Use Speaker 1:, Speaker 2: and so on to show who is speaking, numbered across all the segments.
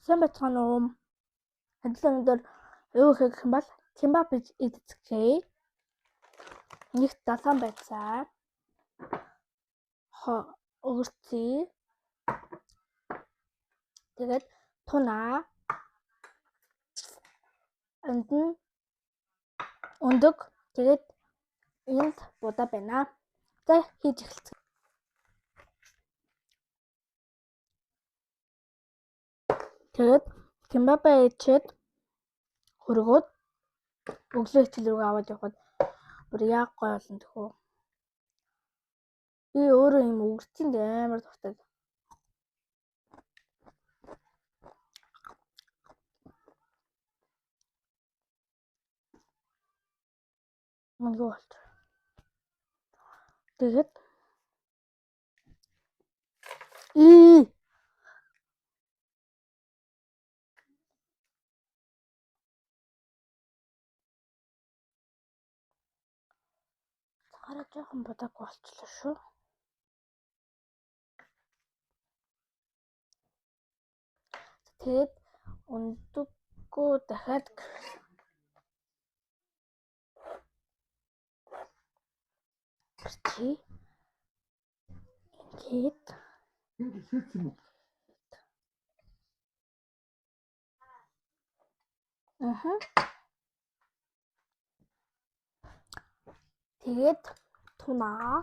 Speaker 1: Сайн байцгаана уу? Адилхан өндөр юу хийх юм бол кимбап идчихье. Нэг 7 байцаа. Өгөрцөө. Тэгээд тунаа. Өндөг. Тэгээд энд будаа байна. За хийж эхэлцгээе. Тэгээд кимбапаа ичээд хөргөөд өглөө хичээл рүү аваад явхад бүр яг гоё болно тэхүү. Би өөрөө юм өгөрцөнд амар дуртай. Мөнгө болт. Тэгээд цагаараа жоохон будааг болчихлоо шүү. Тэгээд өндөггөө дахиад гэрчээ. Ингээд
Speaker 2: хийсэн юм.
Speaker 1: Тэгээд тунаа.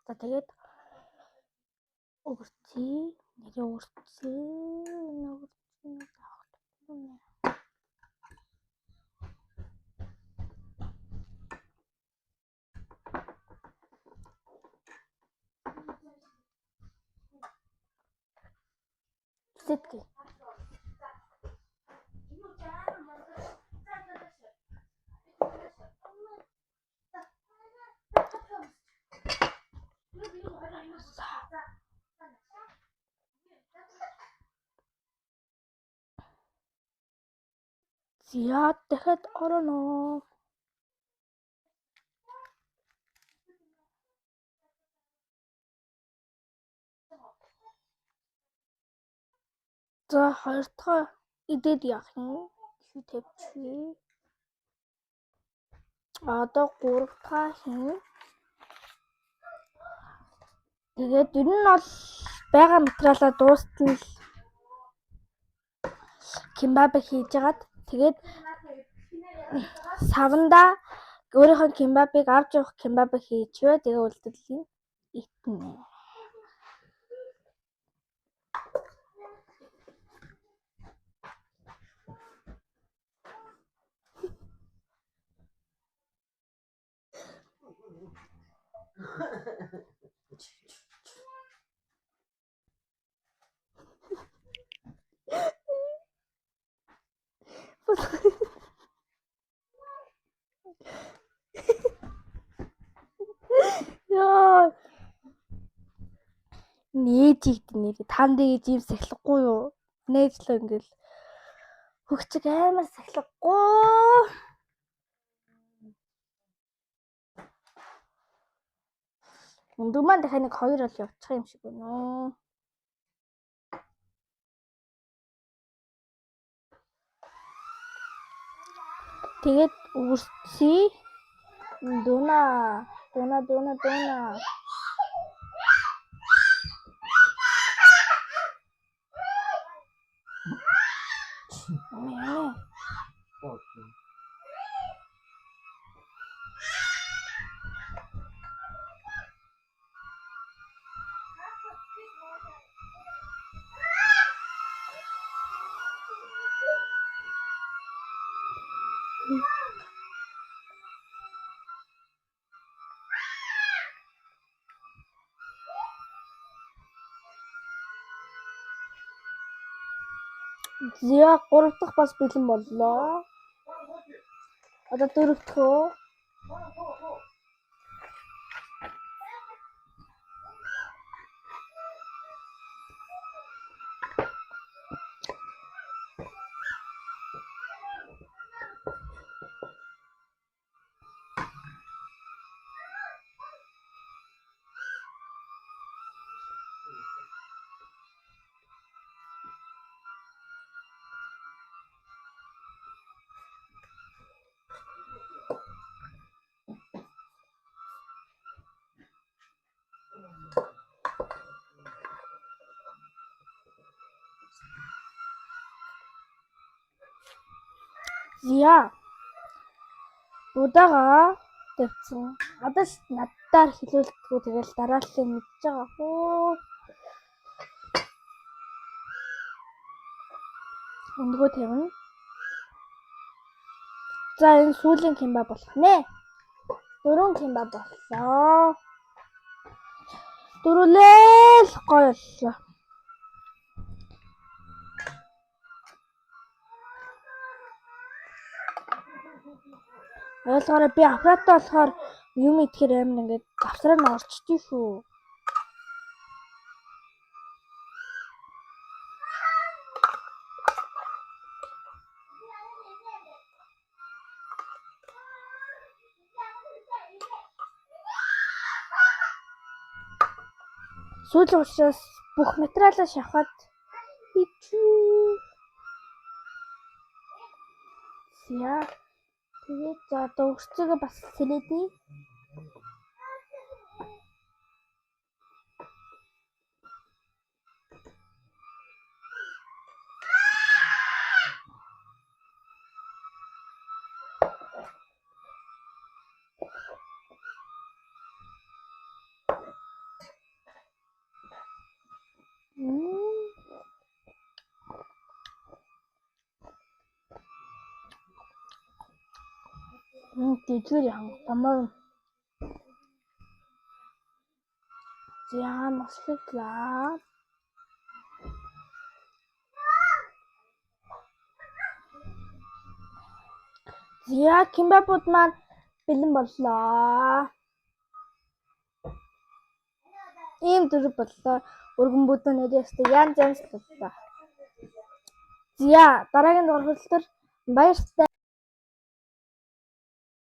Speaker 1: За тэгээд өгөрцөө. Нэрээ өгөрцөө. Сэтгэе. Зяа дахиад ороно. За хоёр дахь идээд явах юм. Хүү тавьчихъя. Одоо 3 дахь хин. Тэгээд ер нь бол байгаа материалаа дуустал кимбапыг хийж агаад тэгээд савнда өөрийнхөө кимбапыг авч явах кимбапыг хийчихвэ. Тэгээ үлдэлээ. Итнэ. Яа. Нээжиг нэр танд ээж юм сахилахгүй юу? Нээжлээ ингээл хөгчөг амар сахилахгүй. Өндөг маань дахиад нэг 2 бол явчих юм шиг байна уу? Тэгээд өгөрцөө. Дуна. Зя 3 дахь бас бэлэн боллоо. Одоо 4 дахь уу? Зя. Удаага тавьсан. Одоо ч наддаар хэлүүлдэггүй тэгэл дарааллыг мэдж байгаа хөө. Өндгөө тавина. За энэ сүүлийн кимба болох нэ. 4 кимба боллоо. Дөрүлээл гоё боллоо. Ойлгоорой би аппараттай болохоор юм идэхээр амар ингээд завсраа нь орчдөг шүү. Сүүлийн учраас бүх материалаа шавхад ичүү. Зя. Тэгээд за одоо өрцөөгөө бас сэлээдээ. Дэжгэр яхан тамаа. За маслаа. За кимбапуд маань бэлэн боллоо. Ийм дөрөв боллоо. Өргөн бүдүүн нэрээ өстэй янз боллоо. За дараагийн дугаар хүрэлтээр баяртай.